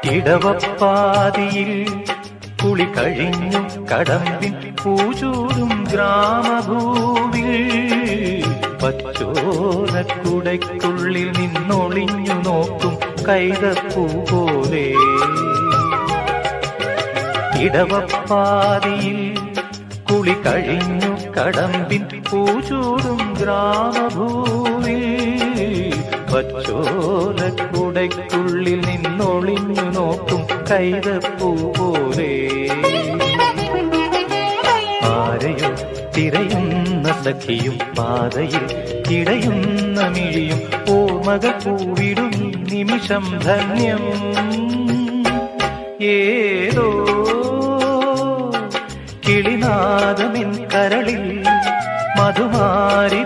ഇടവപ്പാതിയിൽ കുളി കഴിഞ്ഞു കടമ്പിൻ പൂചൂടും ഗ്രാമഭൂവിൽ പച്ചോലക്കുടയ്ക്കുള്ളിൽ നിന്നൊളിഞ്ഞു നോക്കും കൈതപ്പൂ പോലെ. ഇടവപ്പാതിയിൽ കുളി കഴിഞ്ഞു കടമ്പിൻ പൂചൂടും ഗ്രാമഭൂവിൽ പച്ചോലക്കുടയ്ക്കുള്ളിൽ നിന്നൊളിഞ്ഞു നോക്കും കൈതപ്പൂ പോലെ. ആരെയോ തിരയുന്ന സഖിയും പാതയിൽ കിടയുന്ന മിഴിയും ഓർമ്മകൾ പൂവിടും നിമിഷം ധന്യം. ഏതോ കിളിനാദമിൻ കരളിൽ മധുമാരി